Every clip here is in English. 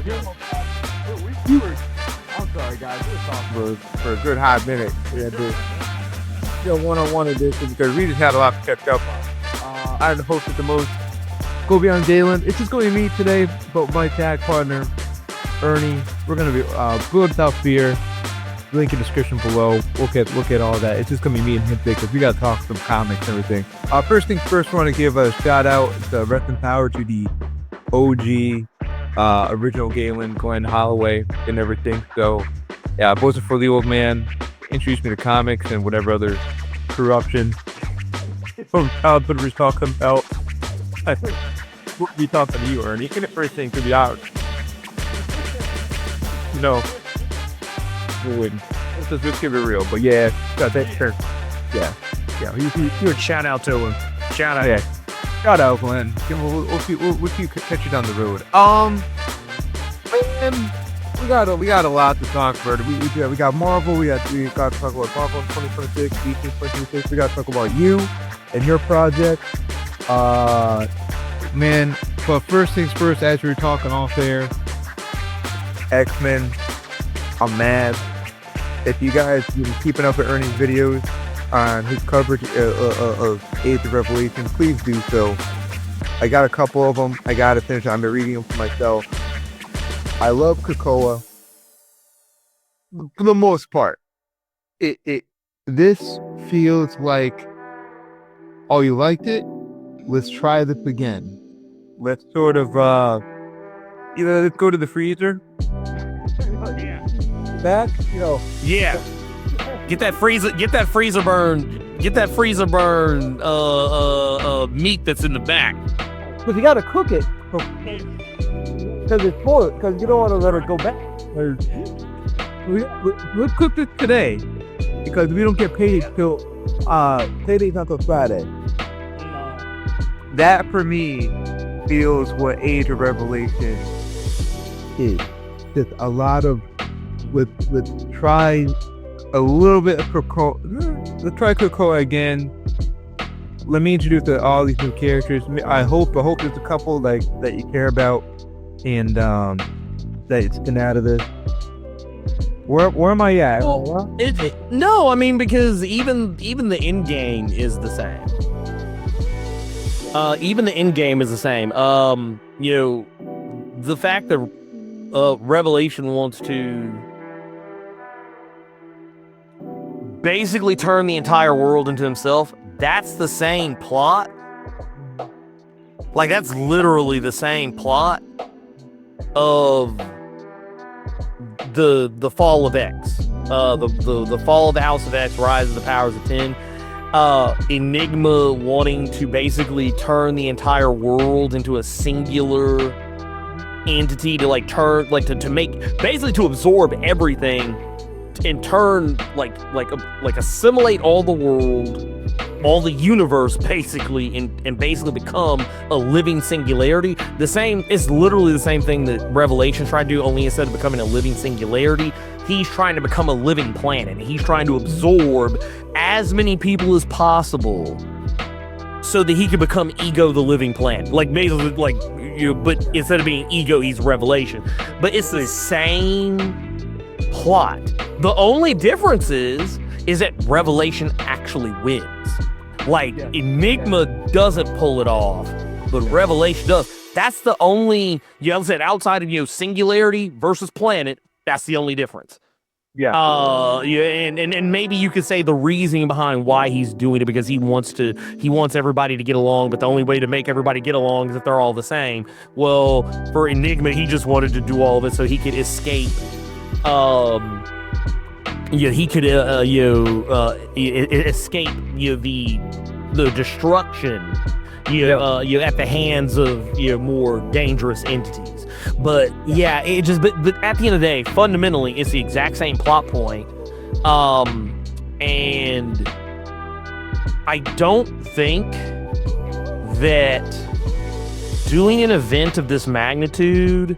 I'm sorry, guys. We were talking for a good hot minute. We had this one-on-one edition because we just had a lot to catch up on. I hosted the most. Go beyond Galen. It's just going to be me today, but my tag partner, Ernie. We're going to be Blood Without Fear. Link in the description below. Look at all that. It's just going to be me and him today because we got to talk some comics and everything. First things first, I want to give a shout out, rest in power to the OG original Galen, Glenn Holloway, and everything. So, yeah, if it wasn't for the old man, introduced me to comics and whatever other corruption from childhood we're talking about. We'll be talking to you, Ernie. And everything could be out. No, we wouldn't. Let's keep it real. But yeah, that's sure. Yeah. You would shout out to him. Shout out. Yeah. Shout out, Glenn. We'll catch you down the road. Man, we got a lot to talk about. We got Marvel. We got to talk about Marvel 2026, DC 2026. We got to talk about you and your project. Man. But first things first, as we were talking off there, Xmen. I'm mad. If you guys been keeping up with Ernie's videos on his coverage of Age of Revelation, please do so. I got a couple of them. I got to finish. I'm reading them for myself. I love Krakoa. For the most part, this feels like, oh, you liked it? Let's try this again. Let's sort of, let's go to the freezer. Back, Yeah. Get that freezer burn meat that's in the back. But you gotta cook it. Because it's full. Because you don't want to let it go back. Let's cook this today. Because we don't get paid till payday's not till Friday. That for me feels what Age of Revelation is. Just a lot of let's try a little bit of Krakoa. Let's try Krakoa again. Let me introduce all these new characters. I hope there's a couple like that you care about, and that it's been out of this. Where am I at? Well, no, I mean, because even the end game is the same. Even the end game is the same. The fact that Revelation wants to basically turn the entire world into himself, that's the same plot. Like, that's literally the same plot of the fall of X. The fall of the House of X, Rise of the Powers of 10. Enigma wanting to basically turn the entire world into a singular entity to to make, basically to absorb everything and turn like assimilate all the world, all the universe basically, and basically become a living singularity. It's literally the same thing that Revelation tried to do, only instead of becoming a living singularity, he's trying to become a living planet. He's trying to absorb as many people as possible so that he could become Ego the living planet. Like, basically, but instead of being Ego, he's Revelation. But it's the same plot. The only difference is that Revelation actually wins. Enigma doesn't pull it off, but Revelation does. That's the only, outside of, singularity versus planet, that's the only difference. Yeah. And maybe you could say the reasoning behind why he's doing it, because he wants everybody to get along, but the only way to make everybody get along is if they're all the same. Well, for Enigma, he just wanted to do all of it so he could escape. He could escape the destruction at the hands of more dangerous entities. But yeah, but at the end of the day, fundamentally, it's the exact same plot point. And I don't think that doing an event of this magnitude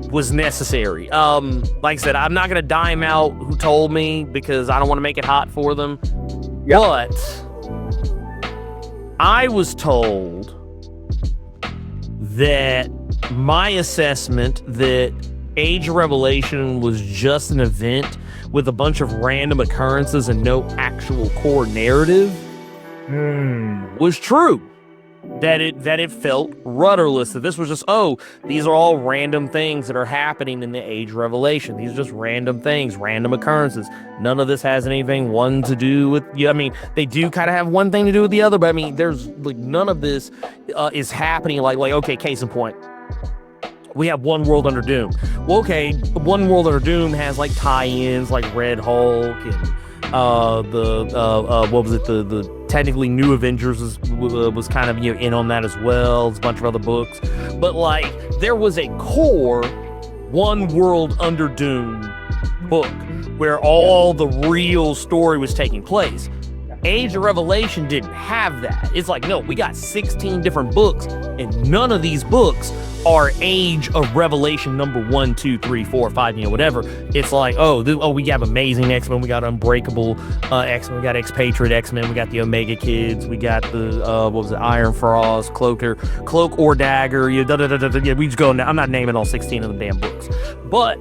was necessary. Like I said, I'm not gonna dime out who told me because I don't want to make it hot for them. Yep. But I was told that my assessment that Age of Revelation was just an event with a bunch of random occurrences and no actual core narrative was true. That it felt rudderless, that this was just, these are all random things that are happening in the Age of Revelation. These are just random things, random occurrences. None of this has anything one to do with, I mean, they do kind of have one thing to do with the other, but I mean, there's like none of this is happening like, okay, case in point. We have One World Under Doom. Well, okay, One World Under Doom has like tie-ins like Red Hulk and what was it? The technically New Avengers was kind of in on that as well. There's a bunch of other books, but like there was a core One World Under Doom book where all the real story was taking place. Age of Revelation didn't have that. It's like, no, we got 16 different books, and none of these books are Age of Revelation number 1, 2, 3, 4, 5, whatever. It's like, we have Amazing X-Men, we got Unbreakable X-Men, we got Expatriate X-Men, we got the Omega Kids, we got the Iron Frost, Cloak or Dagger, we just go. I'm not naming all 16 of the damn books, but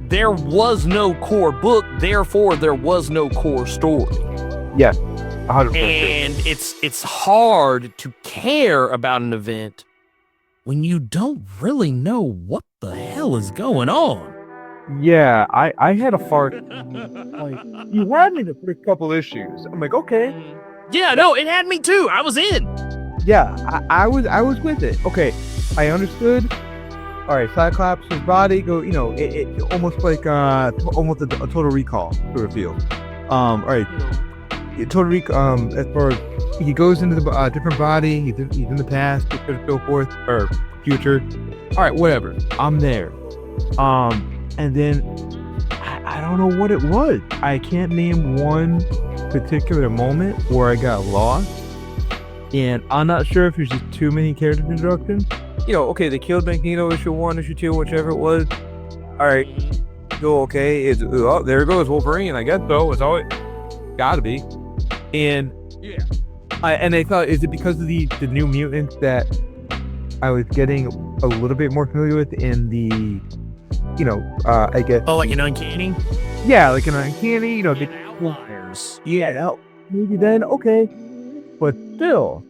there was no core book, therefore there was no core story. Yes, 100%. And it's hard to care about an event when you don't really know what the hell is going on. Yeah, I had a fart. Like, you had me the first couple issues. I'm like, okay. Yeah, no, it had me too. I was in. Yeah, I was with it. Okay, I understood. All right, Cyclops' body go. It almost like almost a Total Recall sort of feel. All right, Total Recall. As far as he goes into the different body, he's in the past, so forth, or future. All right, whatever. I'm there. And then I don't know what it was. I can't name one particular moment where I got lost, and I'm not sure if there's just too many character introductions. Okay, they killed Magneto, issue 1, issue 2, whichever it was. All right, go. Okay, there it goes, Wolverine. I guess so. It's always gotta be. And yeah, I thought, is it because of the New Mutants that I was getting a little bit more familiar with in the, I guess. Oh, like an Uncanny? Yeah, like an Uncanny. The Outliers. Yeah, maybe then okay, but still,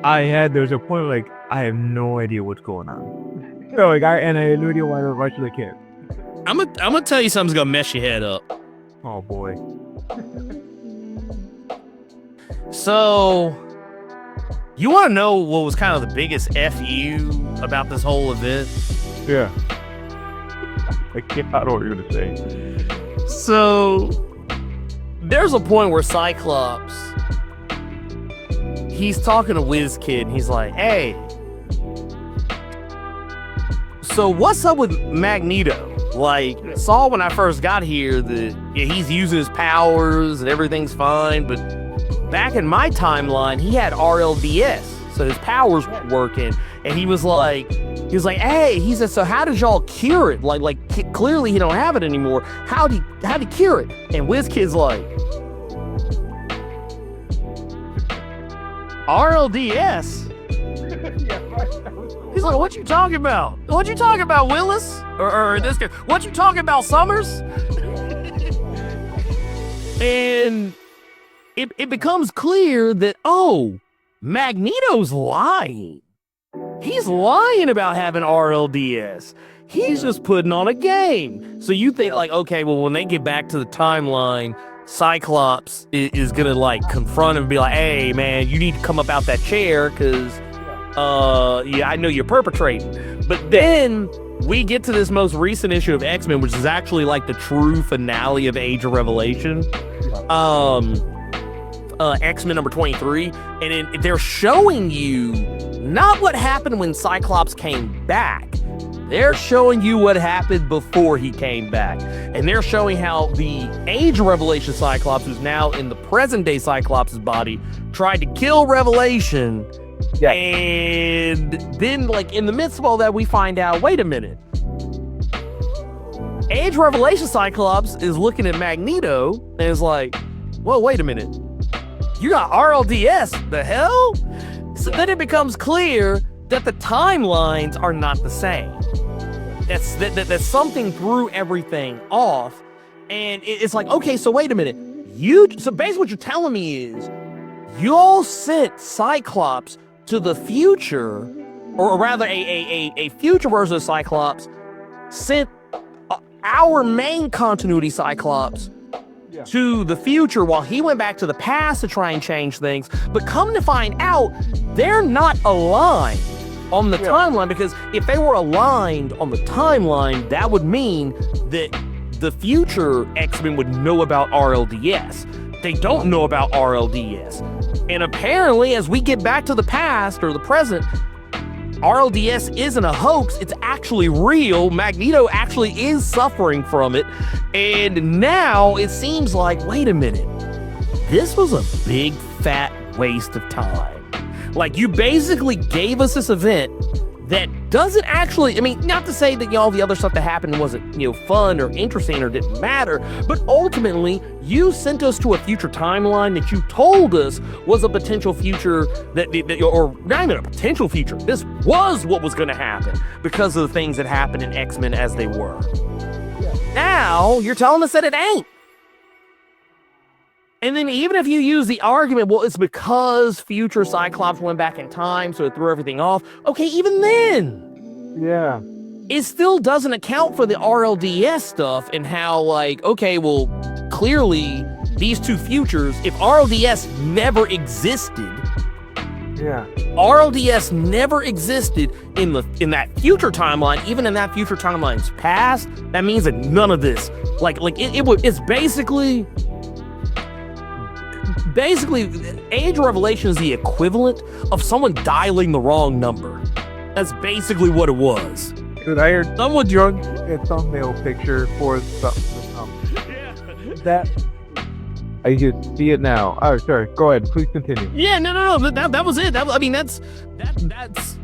there's a point like I have no idea what's going on. I had no idea why I should care. I'm gonna tell you something's gonna mess your head up. Oh boy. So, you want to know what was kind of the biggest FU about this whole event? Yeah. I don't know what you're gonna say. So, there's a point where Cyclops, he's talking to WizKid, and he's like, hey, so what's up with Magneto? Like, saw when I first got here that he's using his powers and everything's fine, but back in my timeline, he had RLDS, so his powers weren't working. And he was like, hey, he said, so how did y'all cure it? Like clearly he don't have it anymore. How'd he cure it? And WizKid's like, RLDS? He's like, what you talking about? What you talking about, Willis? Or this guy? What you talking about, Summers? And it becomes clear that, Magneto's lying. He's lying about having RLDS. He's just putting on a game. So you think like, okay, well, when they get back to the timeline, Cyclops is gonna like confront him and be like, hey man, you need to come up out that chair because I know you're perpetrating. But then we get to this most recent issue of X-Men, which is actually like the true finale of Age of Revelation. X-Men number 23, and they're showing you not what happened when Cyclops came back. They're showing you what happened before he came back. And they're showing how the Age of Revelation Cyclops, who's now in the present day Cyclops' body, tried to kill Revelation. Yeah. And then, like, in the midst of all that, we find out, wait a minute. Age of Revelation Cyclops is looking at Magneto and is like, well, wait a minute. You got RLDS, the hell? So then it becomes clear that the timelines are not the same. That's something threw everything off, and it's like, okay, so wait a minute. So basically what you're telling me is y'all sent Cyclops to the future, or rather a future version of Cyclops sent our main continuity Cyclops to the future while he went back to the past to try and change things. But come to find out, they're not aligned on the timeline, because if they were aligned on the timeline, that would mean that the future X-Men would know about RLDS. They don't know about RLDS. And apparently, as we get back to the past or the present, RLDS isn't a hoax, it's actually real. Magneto actually is suffering from it. And now it seems like, wait a minute, this was a big fat waste of time. Like, you basically gave us this event that doesn't actually, I mean, not to say that all the other stuff that happened wasn't, fun or interesting or didn't matter, but ultimately, you sent us to a future timeline that you told us was a potential future or not even a potential future. This was what was going to happen because of the things that happened in X-Men as they were. Now, you're telling us that it ain't. And then even if you use the argument, well, it's because future Cyclops went back in time, so it threw everything off. Okay, even then. Yeah. It still doesn't account for the RLDS stuff and how, like, okay, well, clearly these two futures, if RLDS never existed, RLDS never existed in that future timeline, even in that future timeline's past, that means that none of this, it's basically, Age of Revelation is the equivalent of someone dialing the wrong number. That's basically what it was. Dude, I heard someone drunk a thumbnail picture for that. I can see it now. Oh, sorry. Go ahead. Please continue. Yeah, no. That was it.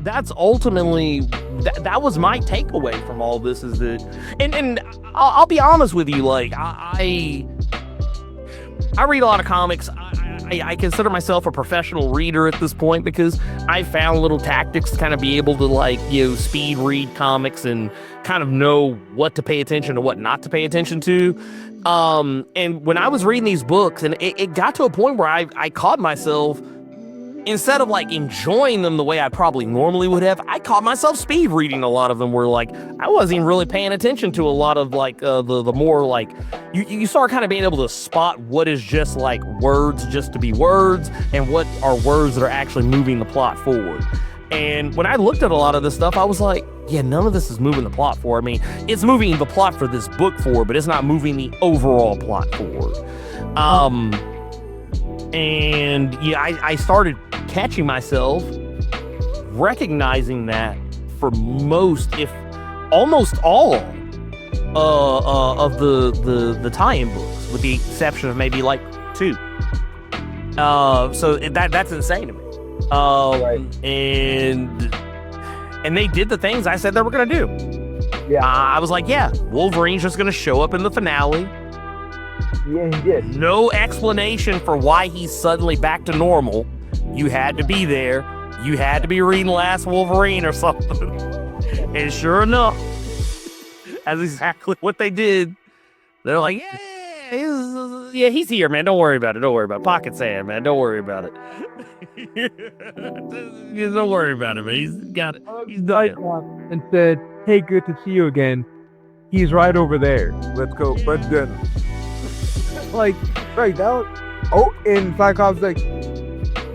That's ultimately that was my takeaway from all this. Is that, and I'll be honest with you. Like, I read a lot of comics. I consider myself a professional reader at this point because I found little tactics to kind of be able to speed read comics and kind of know what to pay attention to, what not to pay attention to. And when I was reading these books, and it got to a point where I caught myself, instead of enjoying them the way I probably normally would have, I caught myself speed reading a lot of them where I wasn't even really paying attention to a lot of the more you start kind of being able to spot what is just words just to be words and what are words that are actually moving the plot forward. And when I looked at a lot of this stuff, I was like, yeah, none of this is moving the plot forward. I mean, it's moving the plot for this book forward, but it's not moving the overall plot forward. And yeah, I started catching myself recognizing that for most, if almost all, of the tie-in books, with the exception of maybe two. So that's insane to me. Right. And they did the things I said they were gonna do. Yeah. I was like, yeah, Wolverine's just gonna show up in the finale. Yeah, he did. No explanation for why he's suddenly back to normal. You had to be there. You had to be reading Last Wolverine or something. And sure enough, that's exactly what they did. They're like, yeah, he's here, man. Don't worry about it. Don't worry about it. Pocket sand, man. Don't worry about it. Don't worry about it, man. He's got it. He's died and said, hey, good to see you again. He's right over there. Let's go. Let's do it. Right now. Oh, and Cyclops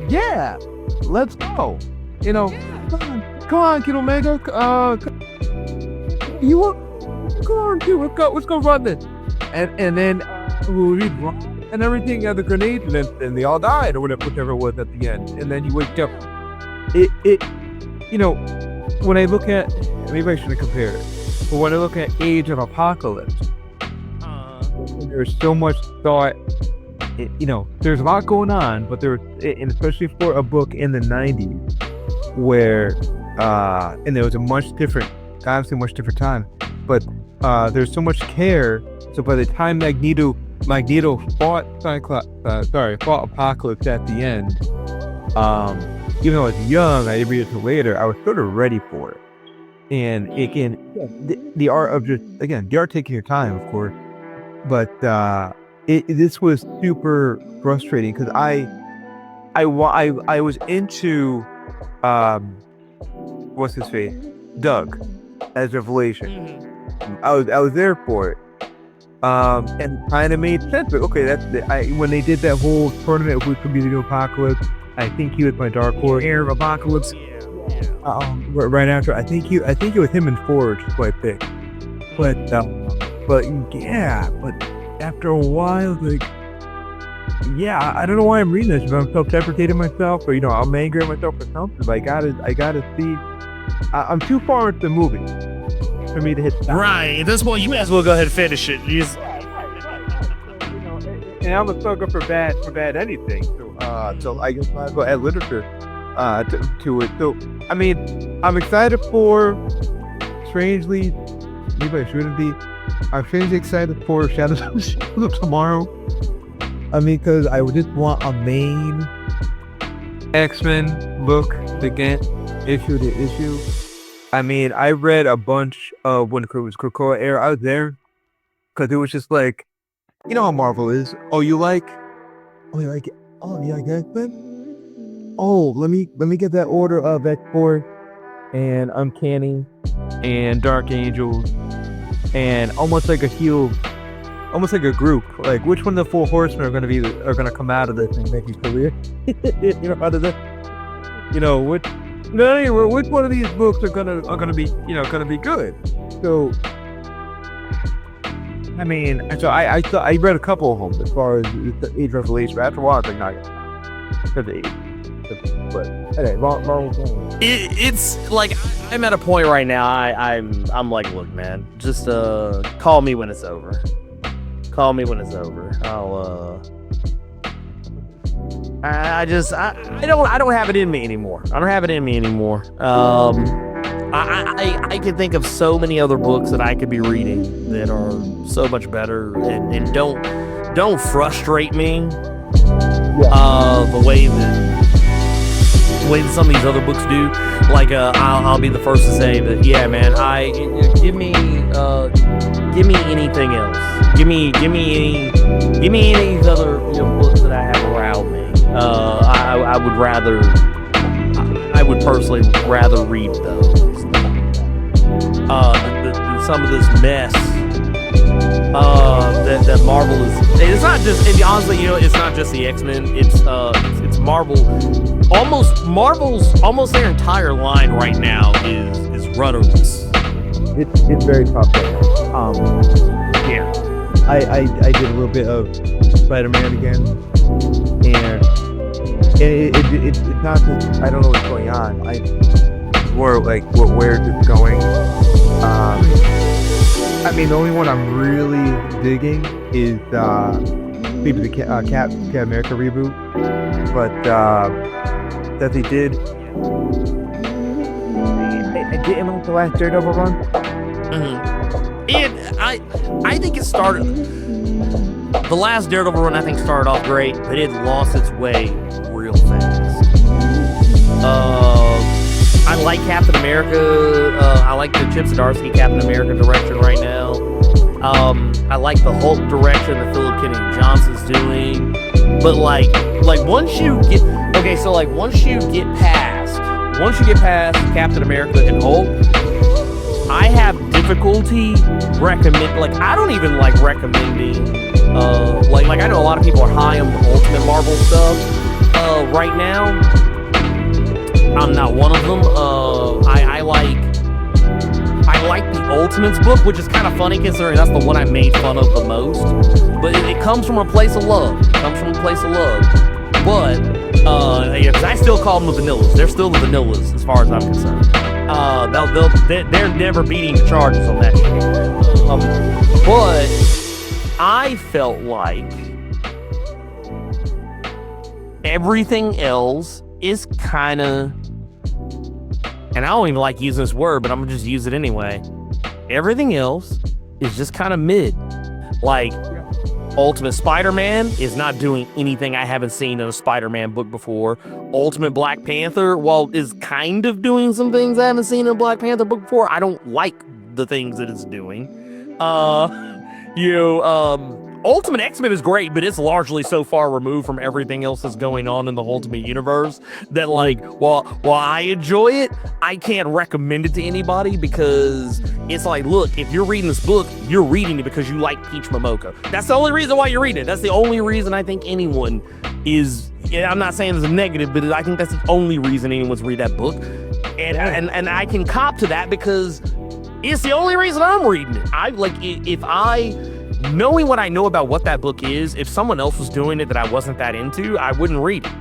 yeah, let's go. Come on, Kid Omega. Come on, dude. Let's go run this. And then we run and everything, the grenades, and then they all died or whichever it was at the end. And then you wake up. When I look at, maybe I shouldn't compare it, but when I look at Age of Apocalypse, there's so much thought. There's a lot going on, but and especially for a book in the 90s where and there was a much different time, but there's so much care. So by the time Magneto fought Apocalypse at the end, even though I was young, I didn't read it until later. I was sort of ready for it, and again, the art of just the art taking your time, of course, but this was super frustrating because I was into what's his face, Doug, as Revelation. I was there for it. And kind of made sense. But okay, when they did that whole tournament, who could be the new Apocalypse? I think he was my dark horse. Air of Apocalypse. Right after, I think it was him and Forge who I picked. But after a while, like, I don't know why I'm reading this. If I'm self-deprecating myself, or I'm angry at myself for something. But I gotta see. I'm too far into the movie for me to hit stop. Right. At this point, you may as well go ahead and finish it. And I'm a sucker for bad anything. So I guess I might as well add literature to it. So I mean, I'm excited for. Strangely, maybe I shouldn't be. I'm strangely excited for Shadows of Tomorrow. I mean, because I would just want a main Xmen book again, issue to issue. I mean, I read a bunch of when it was Krakoa era. I was there because it was just like, you know how Marvel is. Oh, you like X-Men? Oh, let me get that order of X-Force and Uncanny and Dark Angels and almost like a group. Like, which one of the 4 horsemen are gonna come out of this and make a career? Out of this. Which one of these books are gonna be good? So, I mean, I read a couple of them as far as the Age of Revelation. But after a while, I was like, not the age. But anyway, wrong. It's like I'm at a point right now. I'm like, look, man, just call me when it's over. Call me when it's over. I don't have it in me anymore. I can think of so many other books that I could be reading that are so much better and don't frustrate me. The way that some of these other books do. Like I'll be the first to say that, yeah, man, give me anything else. Give me any of these other books that I have around me. I would personally rather read those. Some of this mess that Marvel is. It's not just. Honestly, it's not just the X-Men. It's Marvel. Marvel's almost their entire line right now is rudderless. It's very tough right now. I did a little bit of Spider-Man again, and it's not just I don't know what's going on. It's more like where it's going. I mean, the only one I'm really digging is maybe the Captain America reboot, but that they did. I didn't like the last Daredevil run. And I think it started. The last Daredevil run I think started off great, but it lost its way real fast. I like Captain America. I like the Chip Zdarsky Captain America direction right now. I like the Hulk direction that Philip Kennedy Johnson's doing. But like once you get past Captain America and Hulk, I have difficulty I don't even like recommending. I know a lot of people are high on the Ultimate Marvel stuff. Right now, I'm not one of them. I like the Ultimates book, which is kind of funny considering that's the one I made fun of the most. But it comes from a place of love. But I still call them the vanillas. They're still the vanillas as far as I'm concerned. They're never beating the charges on that shit. But I felt like everything else is kind of, and I don't even like using this word, but I'm gonna just use it anyway. Everything else is just kind of mid. Like Ultimate Spider-Man is not doing anything I haven't seen in a Spider-Man book before. Ultimate Black Panther, while is kind of doing some things I haven't seen in a Black Panther book before, I don't like the things that it's doing. Ultimate X-Men is great, but it's largely so far removed from everything else that's going on in the Ultimate Universe that, like, while I enjoy it, I can't recommend it to anybody because it's like, look, if you're reading this book, you're reading it because you like Peach Momoko. That's the only reason why you're reading it. That's the only reason I think anyone is. Yeah, I'm not saying it's a negative, but I think that's the only reason anyone's read that book, and I can cop to that because it's the only reason I'm reading it. Knowing what I know about what that book is, if someone else was doing it that I wasn't that into, I wouldn't read it.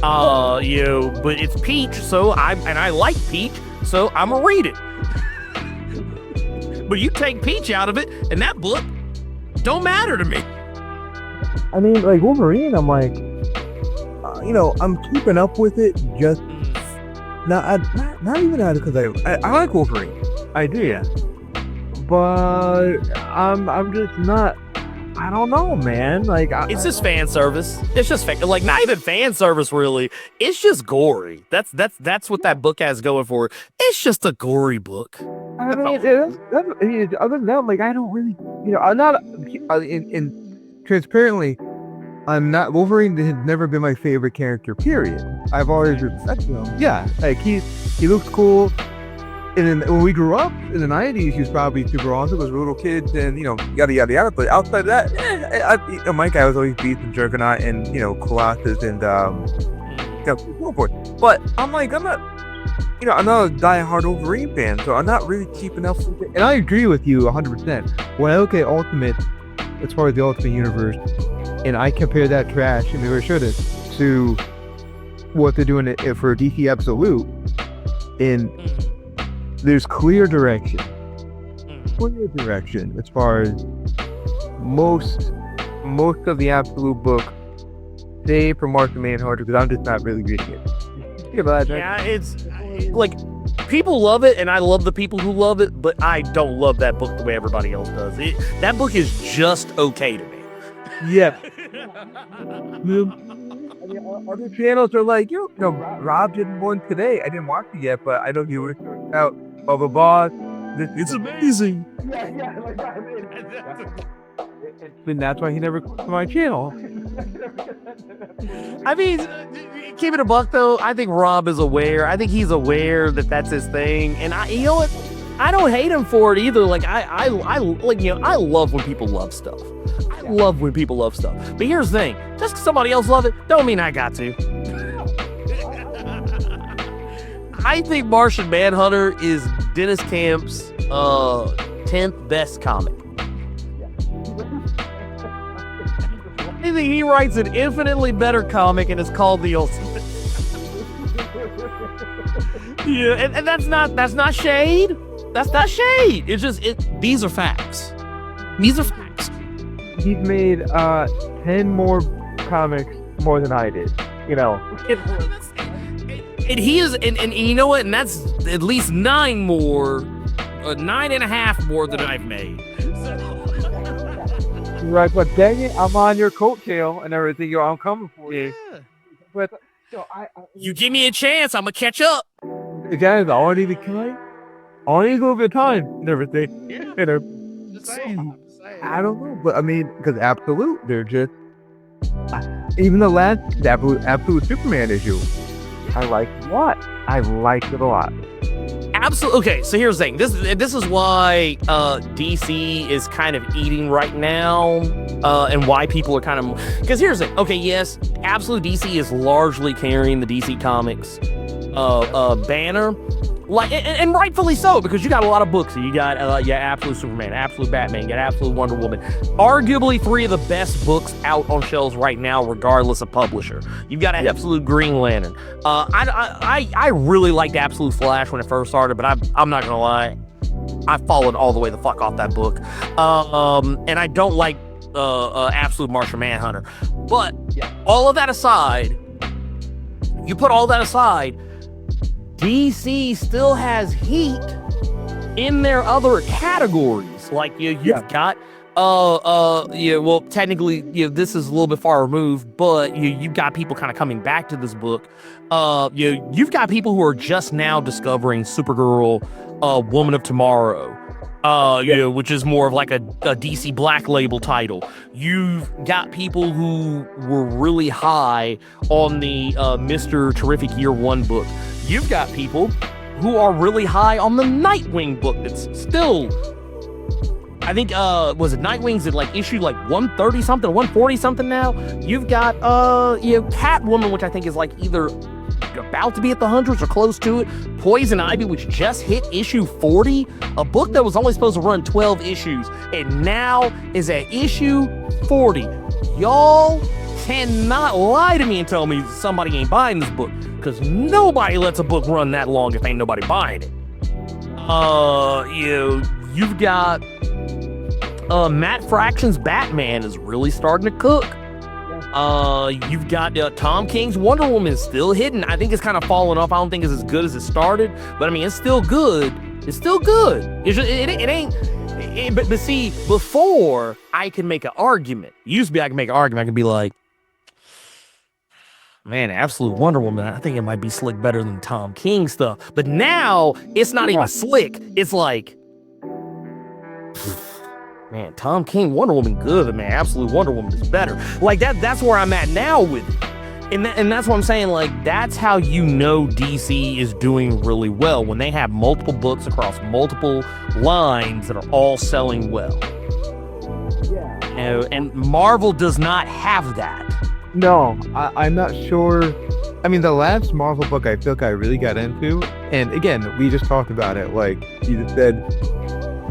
But it's Peach, so I like Peach, so I'm gonna read it. But you take Peach out of it, and that book don't matter to me. I mean, like Wolverine, I'm like, I'm keeping up with it, just not even out because I like Wolverine, I do, yeah. But I'm just not. I don't know, man. Like it's just fan service. It's just like not even fan service, really. It's just gory. That's what that book has going for it. It's just a gory book. I mean, other than that, like I don't really, I'm not. In transparently, I'm not. Wolverine has never been my favorite character. Period. I've always respected him. Yeah, like he looks cool. And then when we grew up in the 90s, he was probably super awesome as little kids and, yada, yada, yada. But outside of that, my guy was always Beast and Juggernaut and, Colossus and, so forth. But I'm not, I'm not a diehard Wolverine fan, so I'm not really keeping up with it. And I agree with you 100%. When I look at Ultimate, as far as the Ultimate Universe, and I compare that trash, and we should have, to what they're doing for DC Absolute, and there's clear direction as far as most of the Absolute book, save for Martian Manhunter, because I'm just not really reading it. Yeah, it's like people love it, and I love the people who love it, but I don't love that book the way everybody else does. That book is just okay to me. Yeah. I mean, other channels are like, Rob did one today. I didn't watch it yet, but I know he was out. Blah blah blah. It's amazing. Yeah. And that's why he never comes to my channel. I mean, keep it a buck though. I think Rob is aware. I think he's aware that that's his thing, and you know what? I don't hate him for it either. Like I love when people love stuff. I love when people love stuff. But here's the thing: just 'cause somebody else loves it, don't mean I got to. I think Martian Manhunter is Dennis Camp's 10th best comic. I think he writes an infinitely better comic, and it's called The Ultimate. Yeah, and that's not shade. That's not shade. It's just these are facts. These are facts. He's made 10 more comics more than I did. And he is, and you know what? And that's at least 9 more, 9.5 more than I've made. Right, but dang it, I'm on your coattail and everything. I'm coming for you. Yeah. But you give me a chance, I'm gonna catch up. Guys, I want to be kind. I want to go over time and everything. Yeah. I don't know, but I mean, because Absolute, they're just even the last Absolute Superman issue. I liked it a lot. I liked it a lot. Absolutely. Okay, so here's the thing. This is why DC is kind of eating right now, and why people are kind of, because here's the thing. Okay, yes, Absolute DC is largely carrying the DC Comics banner, like, and rightfully so, because you got a lot of books. So you got Absolute Superman, Absolute Batman, you got Absolute Wonder Woman. Arguably 3 of the best books out on shelves right now, regardless of publisher. You've got Absolute Green Lantern. I really liked Absolute Flash when it first started, but I'm not gonna lie, I've fallen all the way the fuck off that book. And I don't like Absolute Martian Manhunter. But all of that aside, you put all that aside, DC still has heat in their other categories. Like you've got Yeah, well, technically, this is a little bit far removed, but you've got people kind of coming back to this book. You've got people who are just now discovering Supergirl, Woman of Tomorrow, which is more of like a DC Black Label title. You've got people who were really high on the Mr. Terrific Year One book. You've got people who are really high on the Nightwing book that's still, I think, was it Nightwing's at like issue like 130 something, 140 something now? You've got, Catwoman, which I think is like either about to be at the hundreds or close to it. Poison Ivy, which just hit issue 40, a book that was only supposed to run 12 issues, and now is at issue 40. Y'all cannot lie to me and tell me somebody ain't buying this book, because nobody lets a book run that long if ain't nobody buying it. You've got Matt Fraction's Batman is really starting to cook. You've got Tom King's Wonder Woman is still hidden. I think it's kind of fallen off. I don't think it's as good as it started, but I mean, it's still good. It's still good. It ain't. But see, before I can make an argument, used to be I can make an argument. I can be like, man, Absolute Wonder Woman, I think it might be slick better than Tom King stuff. But now it's not even slick. It's like, man, Tom King Wonder Woman good, man. Absolute Wonder Woman is better. Like that's where I'm at now with it. And that's what I'm saying, like, that's how you know DC is doing really well, when they have multiple books across multiple lines that are all selling well. Yeah. And Marvel does not have that. No, I'm not sure. I mean, the last Marvel book I feel like I really got into, and again, we just talked about it, like you just said,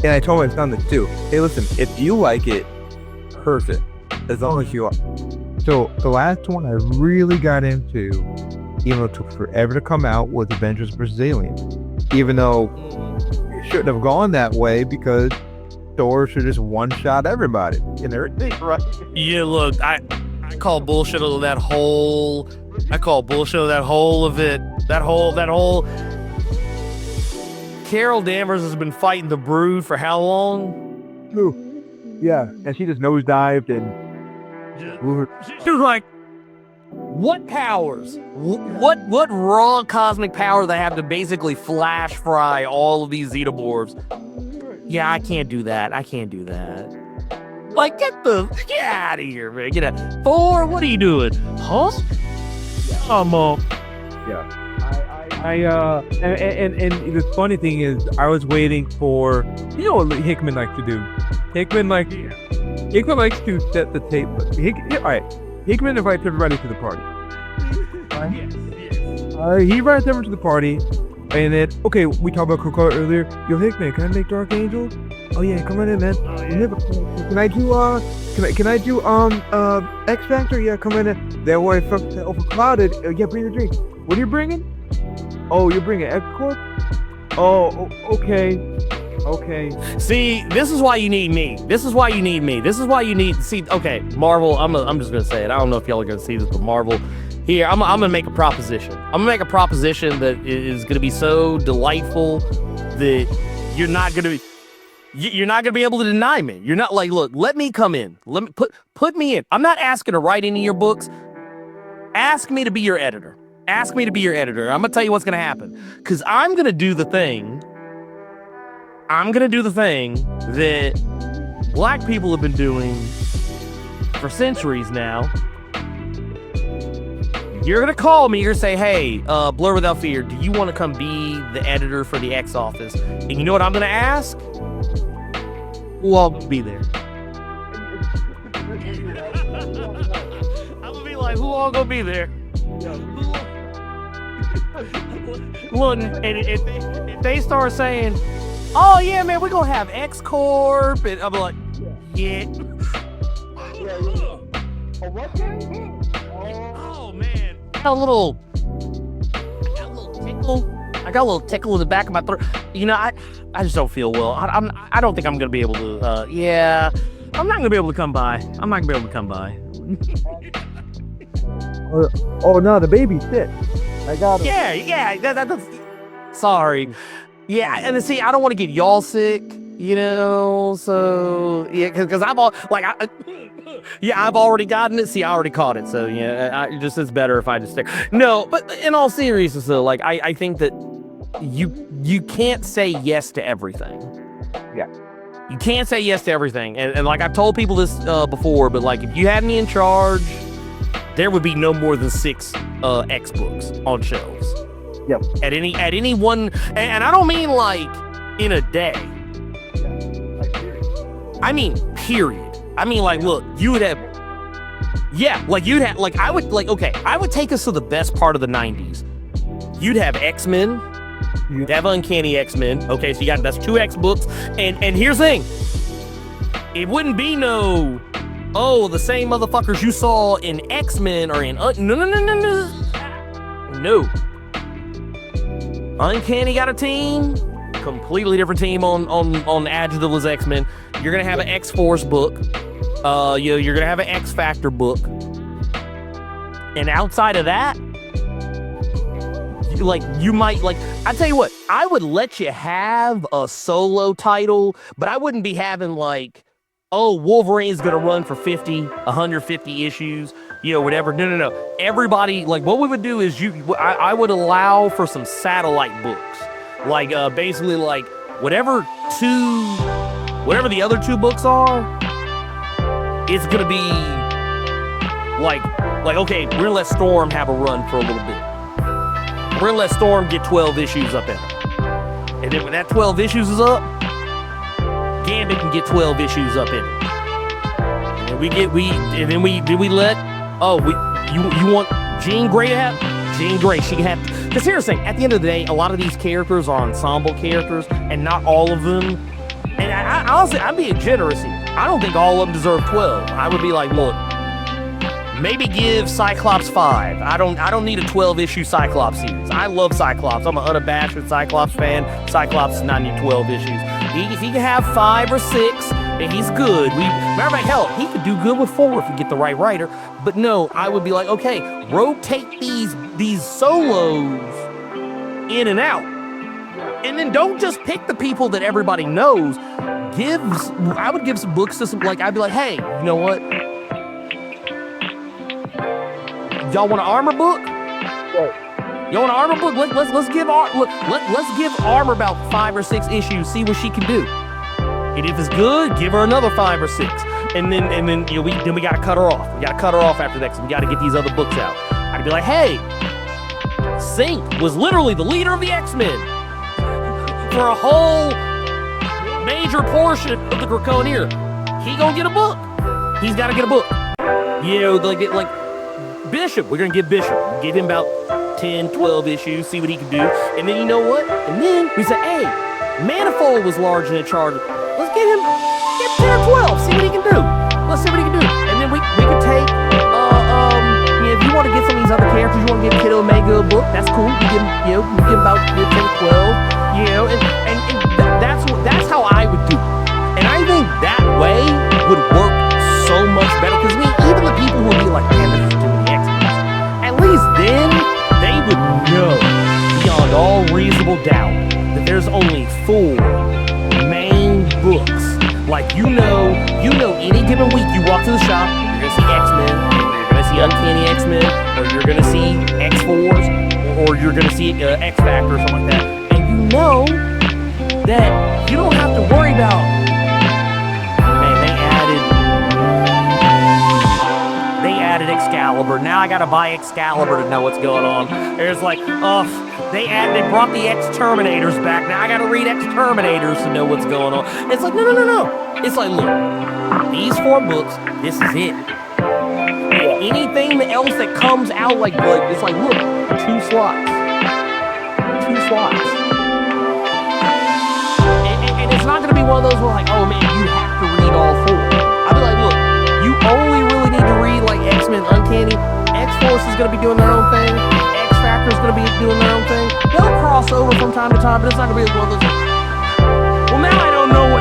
and I told my son this too. Hey, listen, if you like it, perfect, as long as you are. So the last one I really got into, even though it took forever to come out, was Avengers vs. Aliens. Even though it shouldn't have gone that way, because Thor should just one-shot everybody and everything, right? Yeah, look, I call bullshit of that whole. I call bullshit of that whole of it. That whole. Carol Danvers has been fighting the Brood for how long? Who? Yeah, and she just nosedived and. She was like, what powers? What raw cosmic power they have to basically flash fry all of these Xenomorphs? Yeah, I can't do that. I can't do that. Like, get out of here, man. Get out. Thor, what are you doing? Huh? Yeah. And the funny thing is, I was waiting for, you know what Hickman likes to do? Hickman likes to set the tape. All right, Hickman invites everybody to the party. He invites everyone to the party, and then, okay, we talked about Coca earlier. Yo, Hickman, can I make Dark Angel? Oh yeah, come on in, man. Can I do X Factor? Yeah, come on in. That way, overclouded. Yeah, bring your drink. What are you bringing? Oh, you're bringing X Corp? Oh, okay. See, this is why you need me. See, okay, Marvel, I'm just gonna say it. I don't know if y'all are gonna see this, but Marvel, here, I'm gonna make a proposition. I'm gonna make a proposition that is gonna be so delightful that you're not gonna be able to deny me. You're not like, look, let me come in. Let me put me in. I'm not asking to write any of your books. Ask me to be your editor. I'm gonna tell you what's gonna happen. Because I'm gonna do the thing that black people have been doing for centuries now. You're gonna call me, you're gonna say, hey, Blur Without Fear, do you want to come be the editor for the X Office? And you know what I'm gonna ask? Who all gonna be there? I'm gonna be like, who all gonna be there? Look, and if they start saying, oh yeah, man, we're gonna have X Corp, and I'm like, yeah. Oh man, I got a little tickle in the back of my throat. You know, I just don't feel well. I don't think I'm gonna be able to. Yeah, I'm not gonna be able to come by. Oh no, the baby's sick. I got it. Yeah. That's sorry. Yeah, and see, I don't want to get y'all sick. You know, so yeah, because I've all like, I've already gotten it. See, I already caught it. So yeah, it's better if I just stick. No, but in all seriousness, though, like I think that you can't say yes to everything. Yeah. You can't say yes to everything, and like I've told people this before, but like if you had me in charge, there would be no more than 6 X books on shelves. Yep. At any one, and I don't mean like in a day. I mean period. I mean like, look, you would have, I would take us to the best part of the 90s. You'd have Xmen. You'd have Uncanny Xmen. Okay, so that's 2 X books. And here's the thing. It wouldn't be the same motherfuckers you saw in Xmen or in no. Uncanny got a team. Completely different team on Adjective as Xmen. You're gonna have an X-Force book. You're gonna have an X-Factor book. And outside of that, you might, I tell you what, I would let you have a solo title, but I wouldn't be having Wolverine's gonna run for 150 issues, whatever. No. Everybody, what we would do is I would allow for some satellite books, basically whatever the other 2 books are, it's gonna be okay, we're gonna let Storm have a run for a little bit. We're gonna let Storm get 12 issues up in it. And then when that 12 issues is up, Gambit can get 12 issues up in it. And you want Jean Grey to have? Jean Grey, she can have, because here's the thing, at the end of the day, a lot of these characters are ensemble characters, and not all of them, and I honestly, I'm being generous here. I don't think all of them deserve 12. I would be like, look, maybe give Cyclops 5. I don't need a 12-issue Cyclops series. I love Cyclops. I'm an unabashed Cyclops fan. Cyclops does not need 12 issues. If he can have 5 or 6, and he's good. Matter of fact, hell, he could do good with 4 if we get the right writer. But no, I would be like, okay, rotate these solos in and out. And then don't just pick the people that everybody knows. I would give some books to some, I'd be like, hey, you know what? Y'all want an armor book? Y'all want an armor book? Let's give Armor about 5 or 6 issues. See what she can do. And if it's good, give her another 5 or 6. And then we gotta cut her off. We gotta cut her off after that. So we gotta get these other books out. I'd be like, hey, Sync was literally the leader of the X-Men for a whole major portion of the Draconier. He gonna get a book. He's gotta get a book. Bishop, we're gonna give Bishop. Give him about 10, 12 issues, see what he can do. And then you know what? And then we say, hey, Manifold was large and in charge. Let's give him 10 or 12, see what he can do. Let's see what he can do. And then we could take, if you want to get some of these other characters, you want to give Kid Omega a book, that's cool. You give him, we give him about 10 or 12, and that's how I would do it. And I think that way would work so much better, because even the people who would be like, man, this is too many X-Men, at least then they would know beyond all reasonable doubt that there's only 4 main books. Any given week you walk to the shop, you're gonna see X-Men, or you're gonna see Uncanny X-Men, or you're gonna see X-Force, or you're gonna see X-Factor or something like that, and you know that you don't have to worry about, man, they added Excalibur. Now I gotta buy Excalibur to know what's going on. There's they brought the X-Terminators back. Now I gotta read X-Terminators to know what's going on. It's like, no. It's like, look, these 4 books, this is it. And anything else that comes out it's like, look, 2 slots. 2 slots. And it's not gonna be one of those where oh man, you have to read all 4. I'll be like, look, you only really need to read X-Men, Uncanny. X-Force is gonna be doing their own thing. X-Factor is gonna be doing their own thing. They'll cross over from time to time, but it's not gonna be one of those. Well, now I don't know what